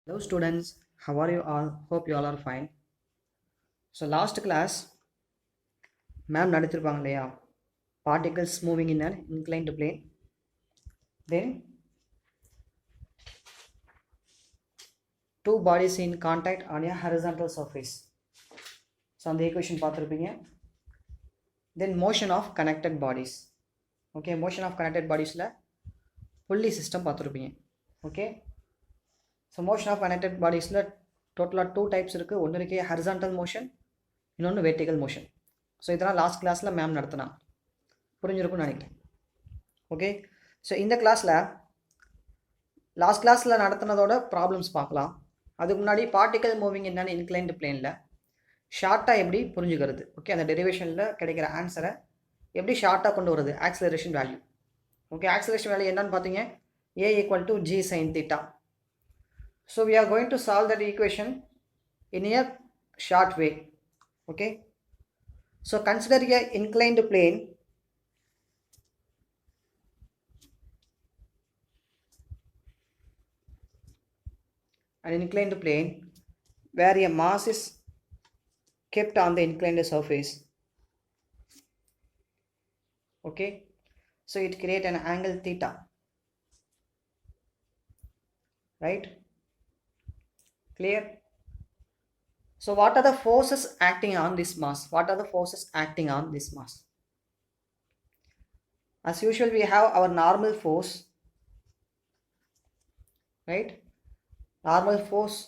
Hello students, how are you all? Hope you all are fine. So last class, ma'am நடத்திருப்பாங்க இல்லையா particles moving in an inclined plane. Then two bodies in contact on a horizontal surface. So அந்த equation பார்த்துருப்பீங்க. Then motion of connected bodies. Okay, motion of connected bodiesல pulley system பார்த்துருப்பீங்க. Okay. So motion of connected bodiesல டோட்டலாக two types இருக்குது. ஒன்று இருக்கே horizontal motion, இன்னொன்று vertical motion. So இதெல்லாம் last கிளாஸில் மேம் நடத்தினா புரிஞ்சிருக்கும்னு நினைக்கிறேன். ஓகே, ஸோ இந்த கிளாஸில் லாஸ்ட் கிளாஸில் நடத்தினதோட ப்ராப்ளம்ஸ் பார்க்கலாம். அதுக்கு முன்னாடி பார்ட்டிக்கல் மூவிங் என்னென்னு இன்க்ளைன்டு பிளேனில் ஷார்ட்டாக எப்படி புரிஞ்சுக்கிறது. ஓகே, அந்த டெரிவேஷனில் கிடைக்கிற ஆன்சரை எப்படி ஷார்ட்டாக கொண்டு வருது, acceleration value. Okay, acceleration value என்னன்னு பார்த்தீங்க, a equal to g sin theta. So we are going to solve that equation in a short way. Okay, so consider a inclined plane where a mass is kept on the inclined surface. Okay, so it create an angle theta, right? Clear? So what are the forces acting on this mass? What are the forces acting on this mass? As usual, we have our normal force, right? Normal force,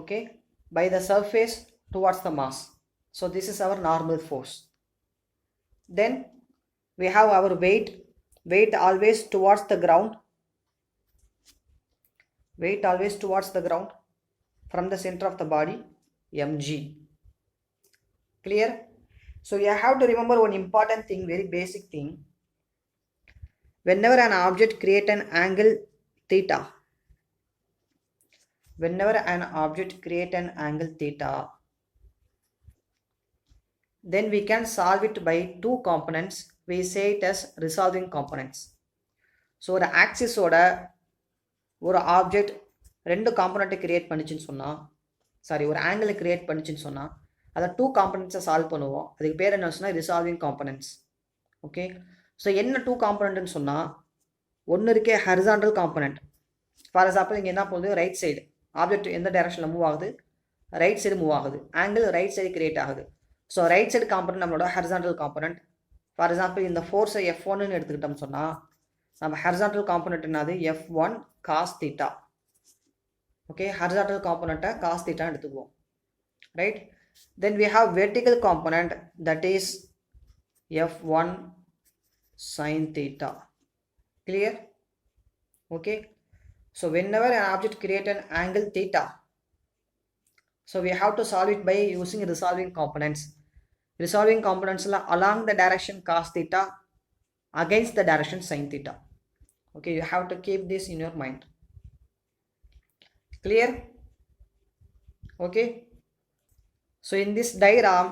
okay, by the surface towards the mass. So this is our normal force. Then we have our weight always towards the ground, weight always towards the ground from the center of the body, mg. Clear? So you have to remember one important thing, very basic thing. Whenever an object create an angle theta, whenever an object create an angle theta, then we can solve it by two components. We say it as resolving components. So ஒரு ஆக்சிஸோட ஒரு object ரெண்டு காம்பனண்ட்டை create பண்ணிச்சுன்னு சொன்னால், sorry ஒரு ஆங்கிளை create பண்ணிச்சுன்னு சொன்னால், அதை two காம்பனண்ட்ஸை solve பண்ணுவோம். அதுக்கு பேர் என்ன சொன்னால் ரிசால்விங் காம்பனண்ட்ஸ். ஓகே, ஸோ என்ன டூ காம்பனண்ட்னு சொன்னால், ஒன்று இருக்கே ஹரிசாண்டல் காம்பனண்ட். ஃபார் எக்ஸாம்பிள் இங்கே என்ன போகுது, ரைட் சைடு ஆப்ஜெக்ட் எந்த டைரக்ஷனில் மூவ் ஆகுது, ரைட் சைடு மூவ் ஆகுது, ஆங்கிள் ரைட் சைடு கிரியேட் ஆகுது. ஸோ ரைட் சைடு காம்பனண்ட் நம்மளோட ஹரிசாண்டல் காம்பனண்ட். ஃபார் எக்ஸாம்பிள் இந்த ஃபோர்ஸை F1ன்னு எடுத்துக்கிட்டோம்னு சொன்னால், நம்ம ஹரிசாண்டல் காம்பனண்ட் என்னது, F1 cos theta. Okay, horizontal காம்பனண்ட்டை cos theta எடுத்துக்குவோம், right? Then we have vertical component, that is F1 sin theta. Clear? Okay, so whenever an object create an angle theta, so we have to solve it by using resolving components. Resolving components along the direction cos theta, against the direction sin theta. Okay, you have to keep this in your mind. Clear? Okay, so in this diagram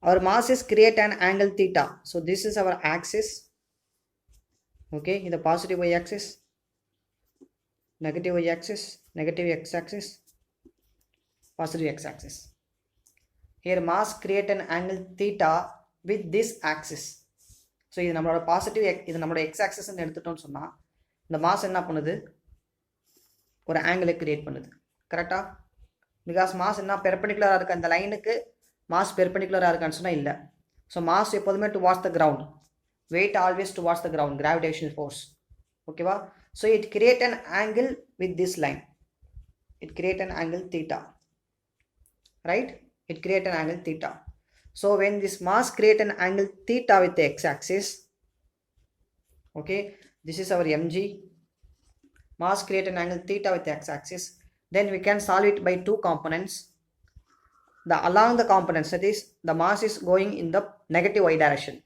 our mass is create an angle theta. So this is our axis. Okay, in the positive y axis, negative y axis, negative x axis, positive x axis. Here mass create an angle theta with this axis. So இது நம்மளோட positive, இது நம்மளோட X ஆக்சிஸ்ன்னு எடுத்துட்டோம்னு சொன்னால், இந்த mass என்ன பண்ணுது, ஒரு ஆங்கிளை கிரியேட் பண்ணுது. கரெக்டாக? பிகாஸ் மாஸ் என்ன பெர்பெண்டிகுலராக இருக்குது, அந்த லைனுக்கு மாஸ் பெர்பெண்டிகுலராக இருக்கான்னு சொன்னால் இல்லை. ஸோ மாஸ் எப்போதுமே towards the ground, weight always towards the ground, gravitational force. ஓகேவா? So it create an angle with this line, it create an angle theta, right? It create an angle theta. So when this mass create an angle theta with the x-axis, okay, this is our mg, mass create an angle theta with the x-axis, then we can solve it by two components. Along the components, that is the mass is going in the negative y direction.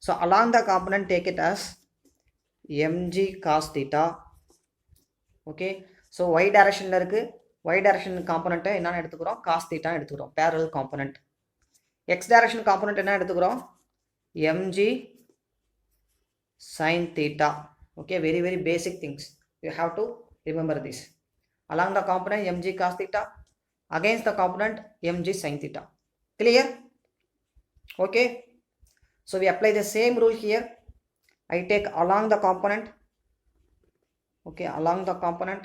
So along the component take it as mg cos theta. Okay, so y direction la irukku, y direction காம்பனண்ட்டை என்னன்னு எடுத்துக்கிறோம், cos theta எடுத்துக்கிறோம், parallel component. x direction component என்ன எடுத்துக்கிறோம், mg sin theta. Okay, very basic things, you have to remember this. along the component mg cos theta against the component mg sin theta. Clear? Okay, so we apply the same rule here. I take along the component, okay, along the component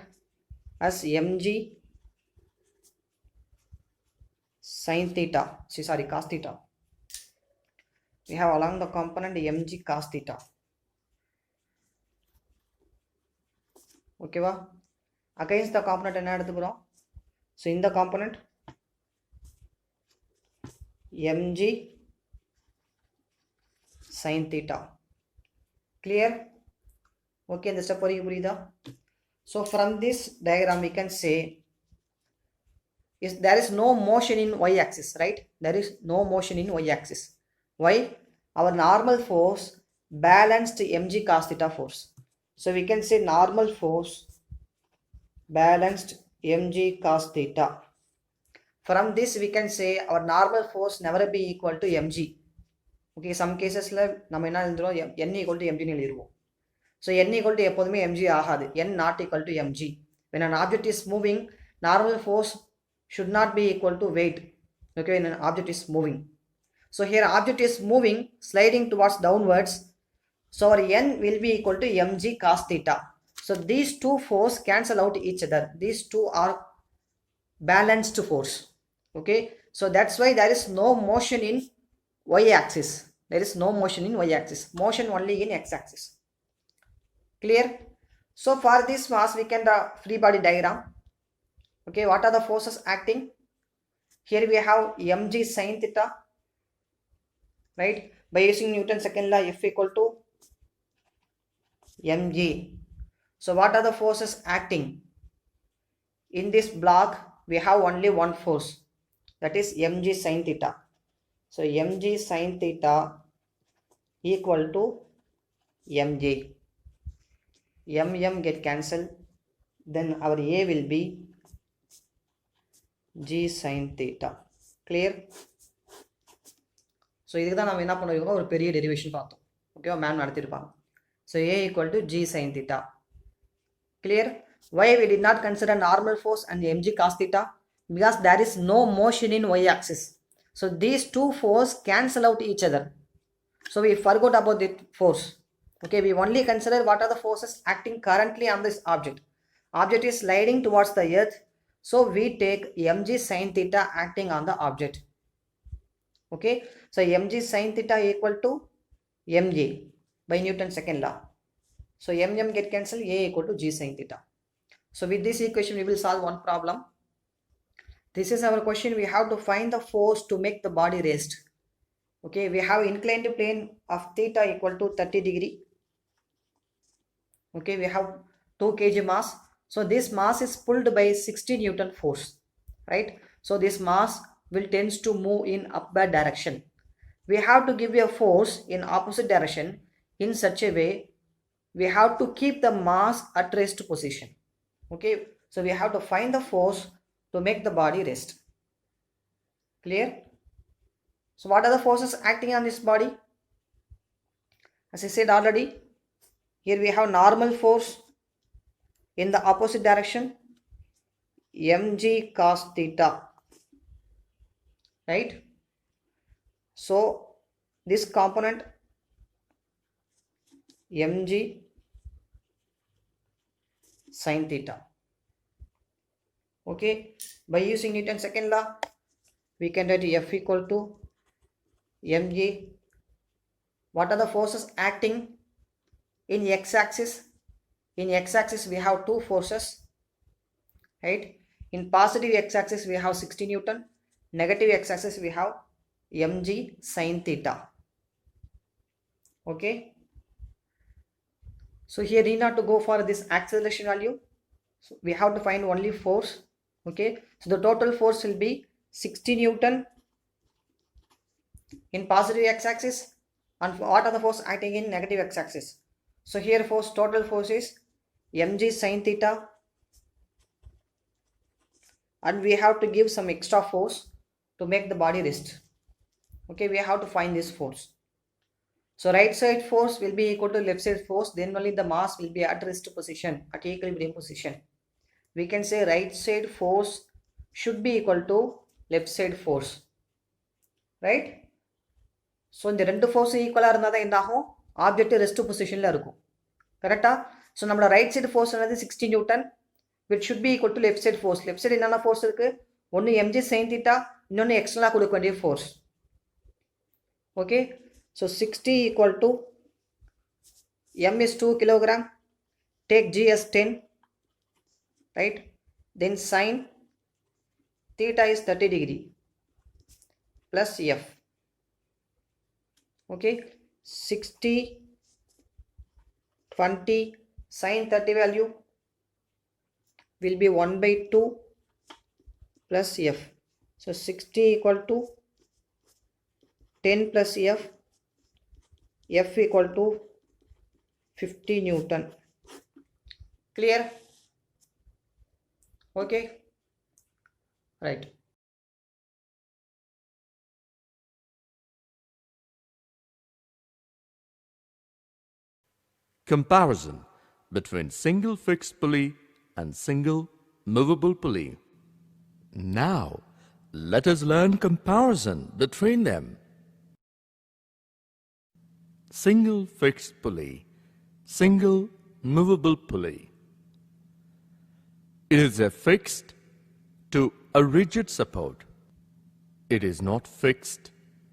as mg sin theta, sorry, cos theta. We have along the component mg cos theta. Okay va? Against the component என்ன எடுத்துக்கிறோம்? So in the component mg sin theta. Clear? Okay, இந்த step வரைக்கும் புரியுதா? So from this diagram we can say there is no motion in y axis, right? There is no motion in y axis. Why? Our normal force balanced mg cos theta force. So we can say normal force balanced mg cos theta. From this we can say our normal force never be equal to mg. Okay, some cases la நம்ம என்ன எழுதுறோம், n equal to mg னு எழுதுவோம். So n equal to எப்போதுமே mg ஆகாது, n not equal to mg. When an object is moving, normal force should not be equal to weight. Okay, when an object is moving. So here object is moving, sliding towards downwards. So our n will be equal to mg cos theta. So these two force cancel out each other. These two are balanced force. Okay, so that's why there is no motion in y-axis. There is no motion in y-axis. Motion only in x-axis. Clear? So for this mass we can draw free body diagram. Okay, what are the forces acting? Here we have mg sin theta, right? By using Newton's second law, F equal to mg. So what are the forces acting? In this block we have only one force, that is mg sin theta. So mg sin theta equal to mg. mm get cancelled, then our a will be g sin theta. Clear? So இதுக்கு தான் நம்ம என்ன பண்ணிருக்கோம், ஒரு பெரிய derivation பார்த்தோம். ஓகேவா, ma'am நடத்திருப்பாங்க. So a equal to g sin theta. Clear? Why we did not consider normal force and mg cos theta? Because there is no motion in y-axis. So these two force cancel out each other. So we forgot about the force. Okay, we only consider what are the forces acting currently on this object. Object is sliding towards the earth. So we take mg sin theta acting on the object. Okay, so mg sin theta equal to mg by Newton's second law. So mm get cancelled, a equal to g sin theta. So with this equation we will solve one problem. This is our question. We have to find the force to make the body rest. Okay, we have inclined plane of theta equal to 30 degree. Okay, we have 2 kg mass. So this mass is pulled by 60 Newton force, right? So this mass will tends to move in upward direction. We have to give a force in opposite direction in such a way we have to keep the mass at rest position. Okay, so we have to find the force to make the body rest. Clear? So what are the forces acting on this body? As I said already, here we have normal force in the opposite direction, mg cos theta, right? So this component mg sin theta. Okay, by using Newton's second law we can write F equal to mg. What are the forces acting in x-axis? In x-axis we have two forces, right? In positive x-axis we have 60 Newton, negative x-axis we have mg sin theta. Okay, so here need not to go for this acceleration value. So we have to find only force. Okay, so the total force will be 60 Newton in positive x-axis, and what are the force acting in negative x-axis? So here force, total force is mg sin theta, and we have to give some extra force to make the body rest. Okay, we have to find this force. So right side force will be equal to left side force, then only the mass will be at rest position, at equilibrium position. we can say right side force should be equal to left side force, right? So இந்த ரெண்டு ஃபோர்ஸும் ஈக்குவலாக இருந்தால் தான் என்ன ஆகும், object rest பொசிஷனில் இருக்கும். கரெக்டாக? ஸோ நம்மளோட ரைட் சைடு ஃபோர்ஸ் என்னது 60 Newton, which should be equal to left side force. Left side என்னென்ன ஃபோர்ஸ் இருக்குது, ஒன்று mg sin theta, இன்னொன்று எக்ஸ்ட்ரலாக கொடுக்க வேண்டிய force. Okay, so 60 equal to m is 2 kilogram, take g as 10, right? Then sin theta is 30 degree plus f. Okay, 60 20 sin 30 value will be 1 by 2 plus f. So 60 equal to 10 plus f equal to 50 Newton. Clear? Okay, right. Comparison between single fixed pulley and single movable pulley. Now, let us learn comparison between them. Single fixed pulley, single movable pulley. It is affixed to a rigid support. It is not fixed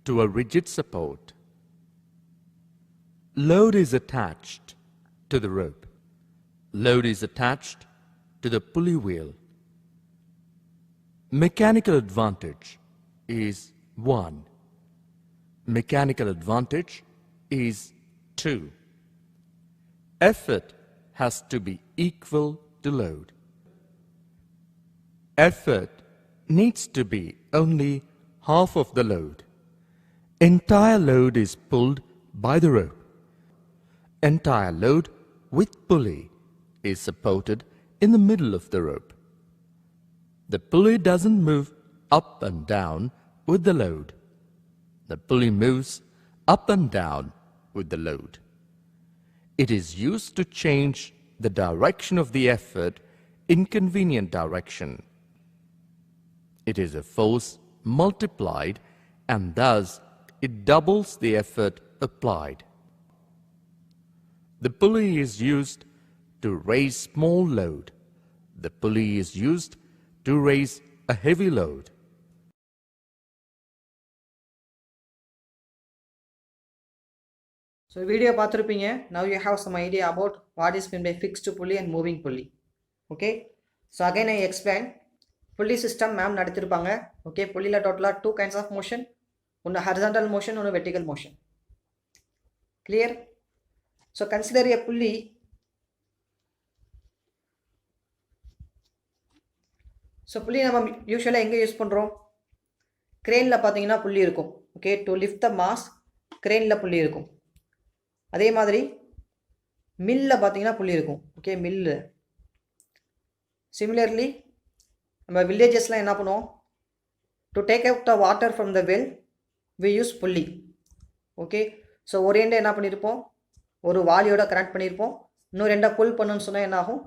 to a rigid support. Load is attached to the rope. Load is attached to the pulley wheel. Mechanical advantage is 1. Mechanical advantage is 2. Effort has to be equal to load. Effort needs to be only half of the load. Entire load is pulled by the rope. Entire load with pulley is supported in the middle of the rope. The pulley doesn't move up and down with the load. The pulley moves up and down with the load. It is used to change the direction of the effort in convenient direction. It is a force multiplied, and thus it doubles the effort applied. The pulley is used to raise small load. The pulley is used to raise a heavy load. So video பார்த்திருப்பீங்க. Now you have some idea about what is meant by fixed pulley and moving pulley. Okay, so again I explain. Pulley system ma'am நடத்திருப்பாங்க. Okay, புள்ளில டோட்டலா 2 kinds of motion, ஒன்னு horizontal motion, ஒன்னு vertical motion. Clear? So consider a pulley. So pulley நம்ம யூசுவலா எங்க use பண்றோம், கிரேன்ல பாத்தீங்கன்னா புள்ளி இருக்கும். Okay, to lift the mass கிரேன்ல புள்ளி இருக்கும். அதே மாதிரி மில்ல பாத்தீங்கன்னா புள்ளி இருக்கும். Okay, mill. சிமிலர்லி நம்ம வில்லேஜஸ்லாம் என்ன பண்ணுவோம், to take out the water from the well we use புள்ளி. ஓகே, ஸோ ஒரு எண்டை என்ன பண்ணியிருப்போம், ஒரு வாளியோட கனெக்ட் பண்ணியிருப்போம். இன்னொரு எண்டை புல் பண்ணணும்னு சொன்னால் என்ன ஆகும்,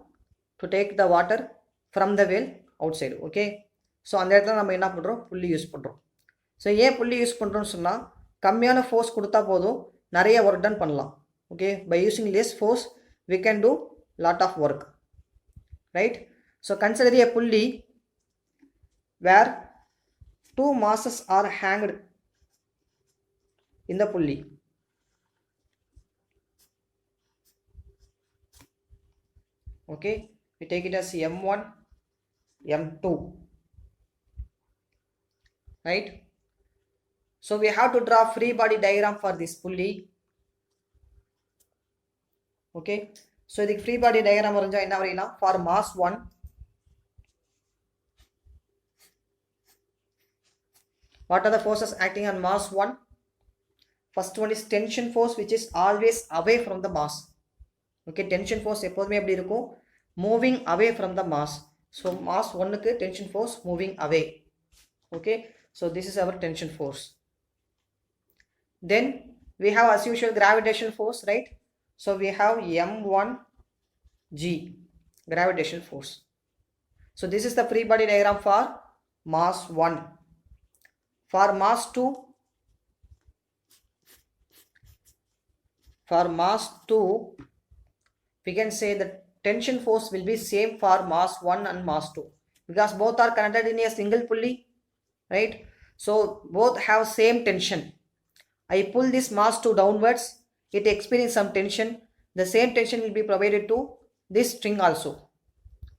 to take the water from the well out side. Okay, so அந்த இடத்துல நம்ம என்ன பண்ணுறோம், புள்ளி யூஸ் பண்ணுறோம். ஸோ ஏன் புள்ளி யூஸ் பண்ணுறோம்னு சொன்னால், கம்மியான ஃபோர்ஸ் கொடுத்தா போதும், நிறைய ஒர்க் டன் பண்ணலாம். Okay, by using less force we can do lot of work, right? So consider a புள்ளி where 2 masses are hanged in the pulley. Okay, we take it as M1, M2, right? So we have to draw free body diagram for this pulley. Okay, so the free body diagram varanjaa enna variyana, for mass 1 what are the forces acting on mass 1? First one is tension force, which is always away from the mass. Okay, tension force எப்போதுமே எப்படி இருக்கும், moving away from the mass. So mass 1 க்கு tension force moving away. Okay, so this is our tension force. Then we have as usual gravitational force, right? So we have M1G, gravitational force. So this is the free body diagram for mass 1. For mass 2, we can say the tension force will be same for mass 1 and mass 2 because both are connected in a single pulley, right? So both have same tension. I pull this mass 2 downwards, it experiences some tension. The same tension will be provided to this string also.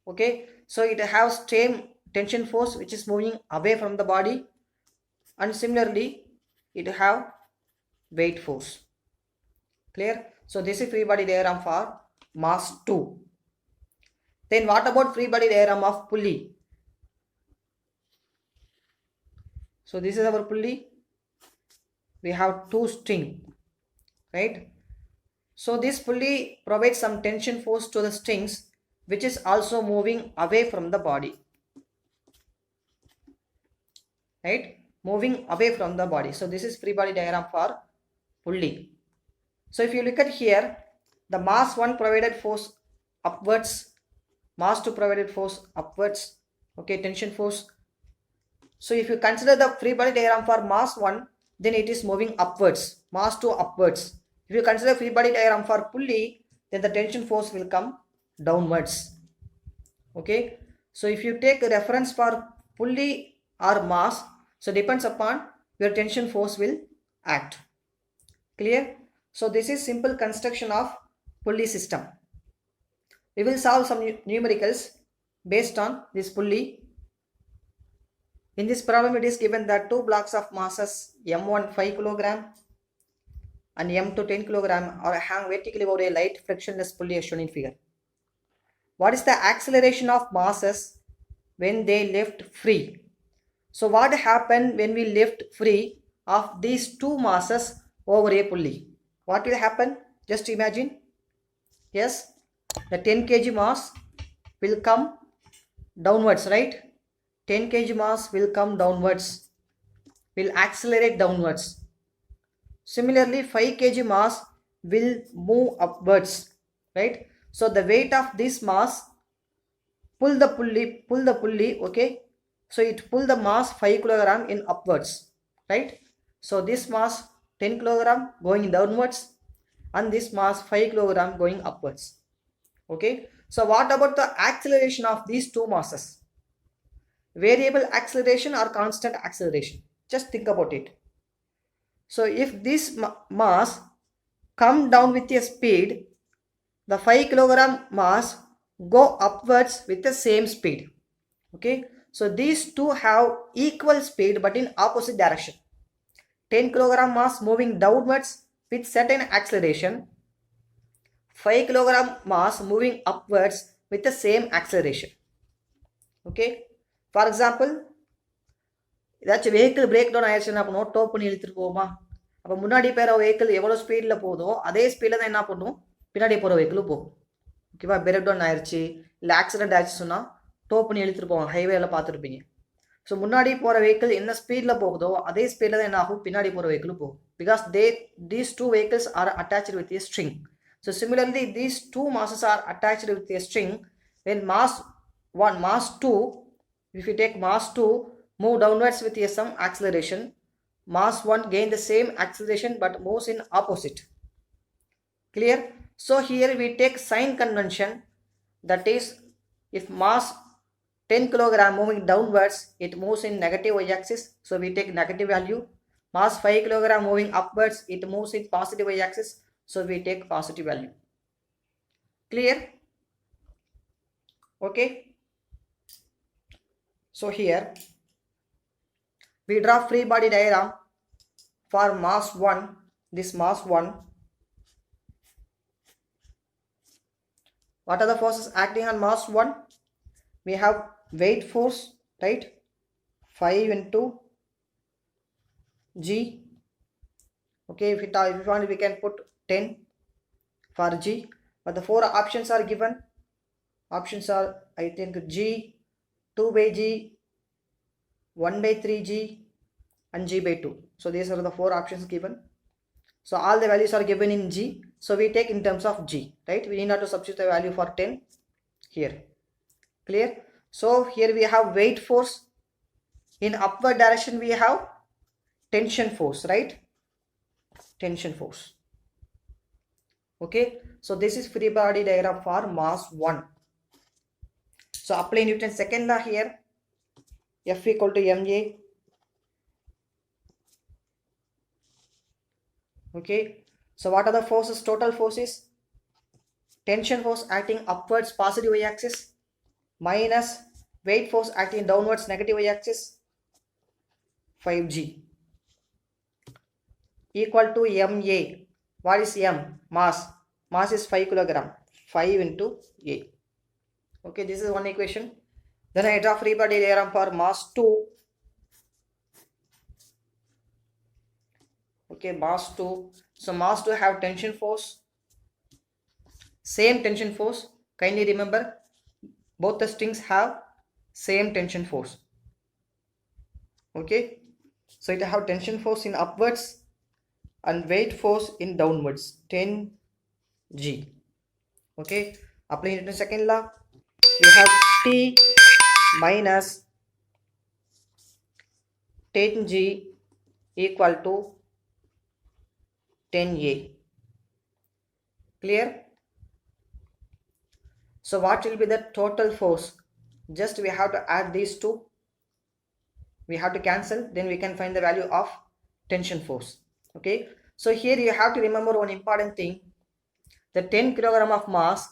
Okay, so it has same tension force which is moving away from the body, and similarly it have weight force. Clear? So this is free body diagram for mass 2. Then what about free body diagram of pulley? So this is our pulley. We have two string, right? So this pulley provides some tension force to the strings which is also moving away from the body, right? Moving away from the body. So this is free body diagram for pulley. So if you look at here, the mass 1 provided force upwards, mass 2 provided force upwards, okay, tension force. So if you consider the free body diagram for mass 1, then it is moving upwards, mass 2 upwards. If you consider free body diagram for pulley, then the tension force will come downwards. Okay, so if you take a reference for pulley or mass, so depends upon your tension force will act. Clear? So this is simple construction of pulley system. We will solve some numericals based on this pulley. In this problem, it is given that two blocks of masses M1 5 kg and M2 10 kg are hung vertically over a light frictionless pulley as shown in figure. What is the acceleration of masses when they lift free? So what happened when we lift free of these two masses over a pulley? What will happen? Just imagine. Yes, the 10 kg mass will come downwards, right? 10 kg mass will come downwards, will accelerate downwards. Similarly, 5 kg mass will move upwards, right? So the weight of this mass pull the pulley, okay? So it pull the mass 5 kg in upwards, right? So this mass 10 kg going downwards and this mass 5 kg going upwards. Okay, so what about the acceleration of these two masses? Variable acceleration or constant acceleration? Just think about it. So if this mass come down with a speed, the 5 kg mass go upwards with the same speed. Okay, so these two have equal speed but in opposite direction. 10 kg mass moving downwards with certain acceleration, 5 kg mass moving upwards with the same acceleration. Okay, for example, ஏதாச்சும் vehicle break down ஆயிடுச்சுன்னா பண்ணுவோம், to பண்ணி இழுத்துட்டு போவோமா? அப்போ முன்னாடி போகிற vehicle எவ்வளோ ஸ்பீடில் போதோ அதே ஸ்பீடில் தான் என்ன பண்ணும், பின்னாடி போகிற வெஹிக்கிளும் போகும். ஓகேவா? பிரேக் டவுன் ஆயிடுச்சு இல்லை ஆக்சிடென்ட் ஆயிடுச்சு சொன்னால் டோ பண்ணி இழுத்துட்டு போவோம், ஹைவேல பார்த்துருப்பீங்க. ஸோ முன்னாடி போகிற வெஹிக்கிள் என்ன ஸ்பீடில் போகுதோ அதே ஸ்பீடில் தான் என்ன ஆகும், பின்னாடி போகிற வெஹிக்கிளும் போகும். Because these two vehicles are attached with a string. So similarly, these two masses are attached with a string. When mass 1, mass 2, if you take mass 2, move downwards with some acceleration, mass 1 gain the same acceleration but moves in opposite. Clear? So here we take sign convention, that is, if mass 10 kg moving downwards, it moves in negative y-axis, so we take negative value. Mass 5 kg moving upwards, it moves in positive y-axis, so we take positive value. Clear? Okay, so here we draw free body diagram for mass 1. This mass 1, what are the forces acting on mass 1? We have weight force, right? 5 into g. Okay, if you want, we can put 10 for g, but the four options are given. Options are, I think, g, 2 by g, 1 by 3g and g by 2. So these are the four options given. So all the values are given in g, so we take in terms of g, right? We need not to substitute the value for 10 here. Clear? So here we have weight force. In upward direction we have tension force, right? Tension force. Okay, so this is free body diagram for mass 1. So apply Newton's second law here. F equal to ma. Okay, so what are the forces? Total forces: tension force acting upwards positive y-axis minus weight force acting downwards negative y-axis 5g equal to ma. What is m? Mass. Mass is 5 kilogram. 5 into a. Okay, this is one equation. Then I draw free body diagram for mass 2. Okay, mass 2. So mass 2 have tension force, same tension force. Kindly remember, both the strings have same tension force. Okay, so it have tension force in upwards and weight force in downwards 10g. Okay, applying it in second law, we have T minus 10g equal to 10a. Clear? So what will be the total force? Just we have to add these two. We have to cancel, then we can find the value of tension force. Okay, so here you have to remember one important thing. The 10 kilogram of mass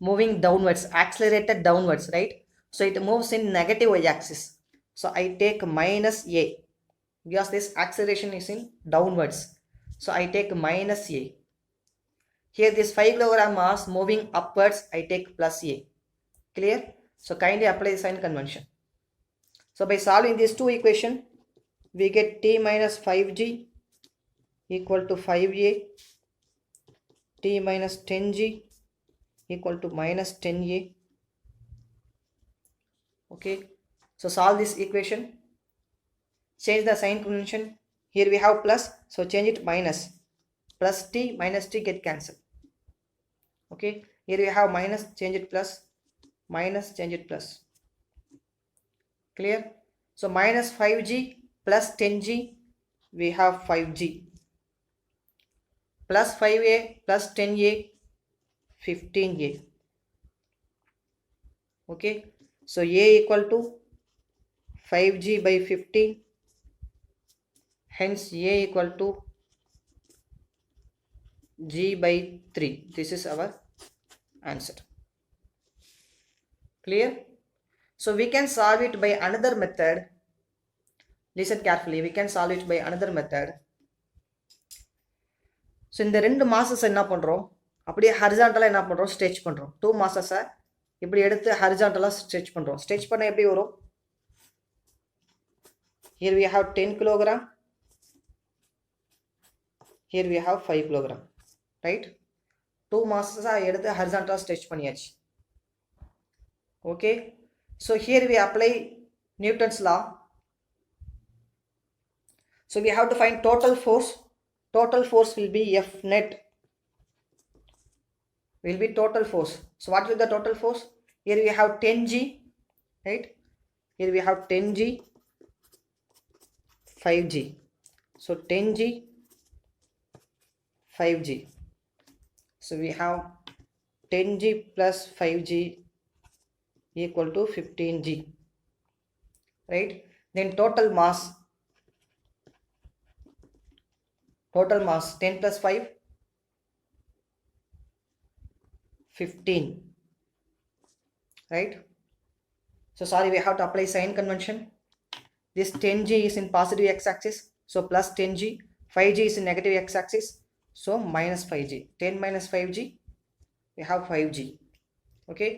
moving downwards, accelerated downwards, right? So it moves in negative y-axis. So I take minus a because this acceleration is in downwards. So I take minus a. Here this 5 kilogram mass moving upwards, I take plus a. Clear? So kindly apply the sign convention. So by solving these two equations, we get T minus 5g equal to 5a, T minus 10g equal to minus 10a. Okay, so solve this equation, change the sign convention. Here we have plus, so change it minus. Plus t minus t get cancelled. Okay, here we have minus, change it plus, minus, change it plus. Clear? So minus 5g plus 10g, we have 5g. Plus 5a plus 10a, 15a. Okay, so a equal to 5g by 15. Hence a equal to g by 3. This is our answer. Clear? So we can solve it by another method. Listen carefully. We can solve it by another method. So இந்த ரெண்டு masses என்ன பண்றோம், அப்படியே ஹரிசாண்டலா என்ன பண்றோம், stretch பண்றோம். Two மாசஸை இப்படி எடுத்து ஹரிசாண்டலா ஸ்ட்ரெச் பண்றோம். ஸ்ட்ரெச் பண்ண எப்படி வரும்? Here we have 10 kilogram. Here we have 5 kilogram. Right? Two மாசஸா எடுத்து ஹரிசாண்டலா ஸ்ட்ரெச் பண்ணியாச்சு. Okay. So here we apply Newton's law. So we have to find total force. Total force will be F net. Will be total force. So what will the total force? Here we have 10g, right? Here we have 10g, 5g. So 10g, 5g. So we have 10g plus 5g equal to 15g, right? Then total mass 10 plus 5, 15, right? So sorry, we have to apply sign convention. This 10g is in positive x-axis, so plus 10g. 5g is in negative x-axis, so minus 5g. 10 minus 5g, we have 5g. Okay,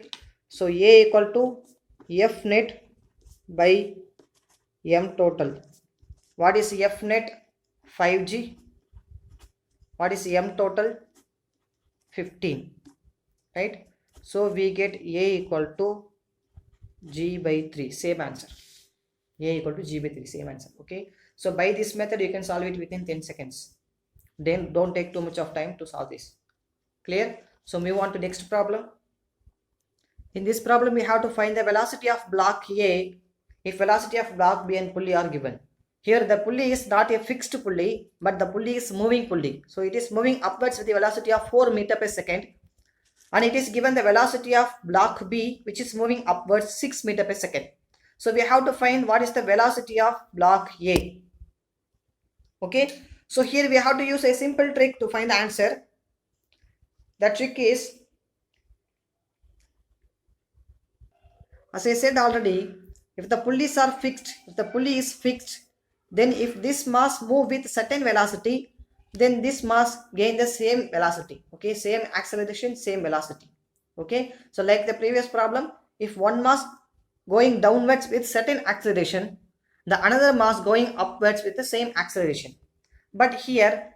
so a equal to F net by m total. What is F net? 5g. What is m total? 15, right? So we get a equal to g by 3. Same answer. A equal to g by 3. Same answer. Okay, so by this method you can solve it within 10 seconds. Then don't take too much of time to solve this. Clear? So move on to next problem. In this problem, we have to find the velocity of block A if velocity of block B and pulley are given. Here the pulley is not a fixed pulley, but the pulley is moving pulley. So it is moving upwards with the velocity of 4 meter per second. And it is given the velocity of block B, which is moving upwards 6 meter per second. So we have to find what is the velocity of block A. Okay. So here we have to use a simple trick to find the answer. The trick is, as I said already, if the pulleys are fixed, if the pulley is fixed, then if this mass move with certain velocity, then this mass gain the same velocity. Okay, same acceleration, same velocity. Okay, so like the previous problem, if one mass going downwards with certain acceleration, the another mass going upwards with the same acceleration. But here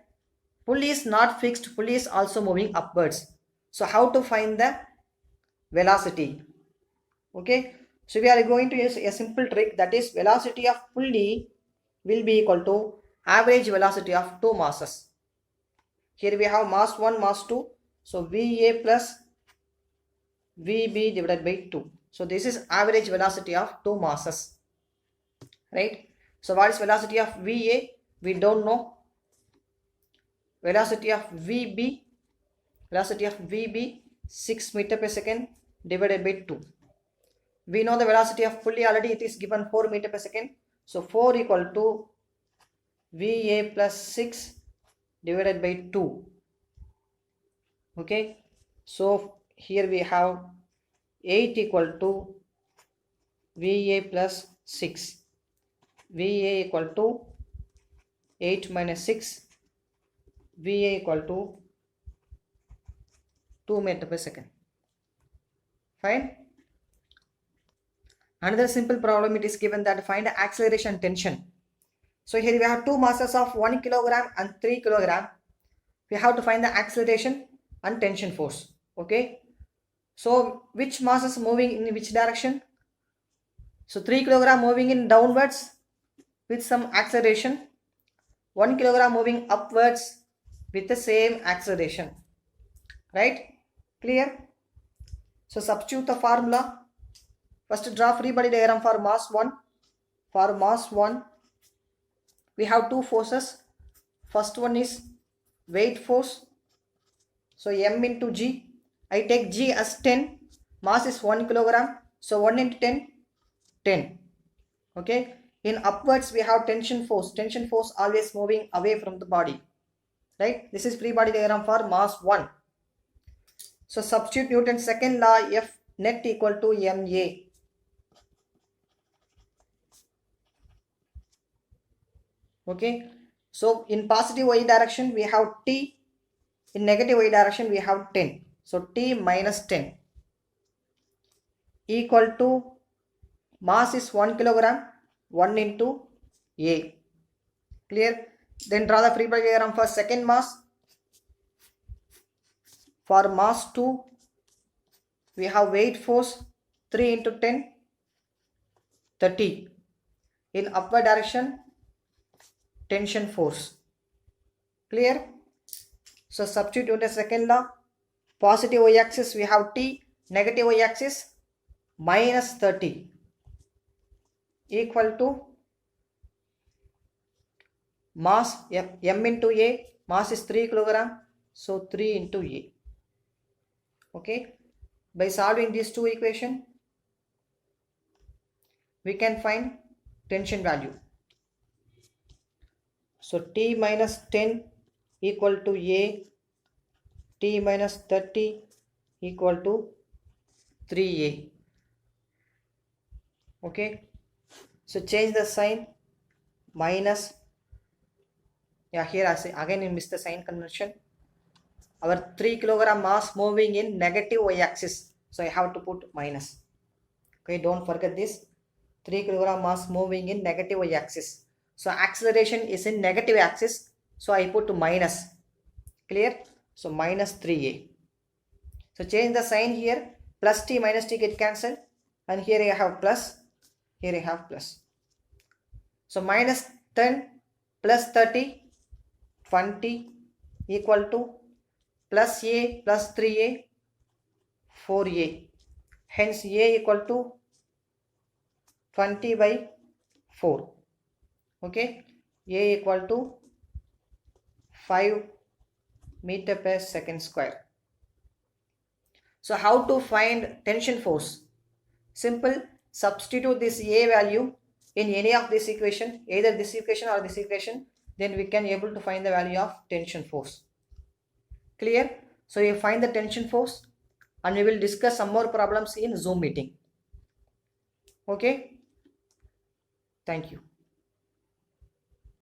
pulley is not fixed, pulley is also moving upwards. So how to find the velocity? Okay, so we are going to use a simple trick, that is velocity of pulley will be equal to average velocity of two masses. Here we have mass 1, mass 2. So VA plus VB divided by 2. So this is average velocity of two masses. Right? So what is velocity of VA? We don't know. Velocity of VB, 6 meter per second divided by 2. We know the velocity of pulley already, it is given 4 meter per second. So 4 equal to VA plus 6 divided by 2. Okay. So here we have 8 equal to VA plus 6. VA equal to 8 minus 6. VA equal to 2 meter per second. Fine. Another simple problem, it is given that find the acceleration tension. So here we have two masses of 1 kilogram and 3 kilogram. We have to find the acceleration and tension force. Okay. So which mass is moving in which direction? So 3 kilogram moving in downwards with some acceleration. 1 kilogram moving upwards with the same acceleration. Right? Clear? So substitute the formula. First draw free body diagram for mass 1. For mass 1, we have two forces. First one is weight force. So M into G. I take G as 10. Mass is 1 kilogram. So 1 into 10, 10. Okay. In upwards, we have tension force. Tension force always moving away from the body. Right. This is free body diagram for mass 1. So substitute Newton's second law, F net equal to MA. Okay, so in positive y direction we have T, in negative y direction we have 10. So T minus 10 equal to mass is 1 kilogram, 1 into A. Clear? Then draw the free body diagram for second mass. For mass 2, we have weight force 3 into 10, 30. In upward direction, tension force. Clear? So substitute the second law. Positive y-axis we have T, negative y-axis minus 30 equal to mass M into A. Mass is 3 kilogram. So 3 into A. Okay. By solving these two equations, we can find tension value. So T minus 10 equal to A, T minus 30 equal to 3A. Okay. So change the sign, minus. Yeah, here I say again you missed the sign convention. Our 3 kilogram mass moving in negative y-axis. So I have to put minus. Okay, don't forget this. 3 kilogram mass moving in negative y-axis. So acceleration is in negative axis. So I put minus. Clear? So minus 3A. So change the sign here. Plus T minus T get cancelled. And here I have plus. Here I have plus. So minus 10 plus 30, 20 equal to plus A plus 3A, 4A. hence A equal to 20 by 4. Okay, A equal to 5 meter per second square. So how to find tension force? Simple, substitute this A value in any of this equation, either this equation or this equation, then we can able to find the value of tension force. Clear? So you find the tension force and we will discuss some more problems in Zoom meeting. Okay, thank you.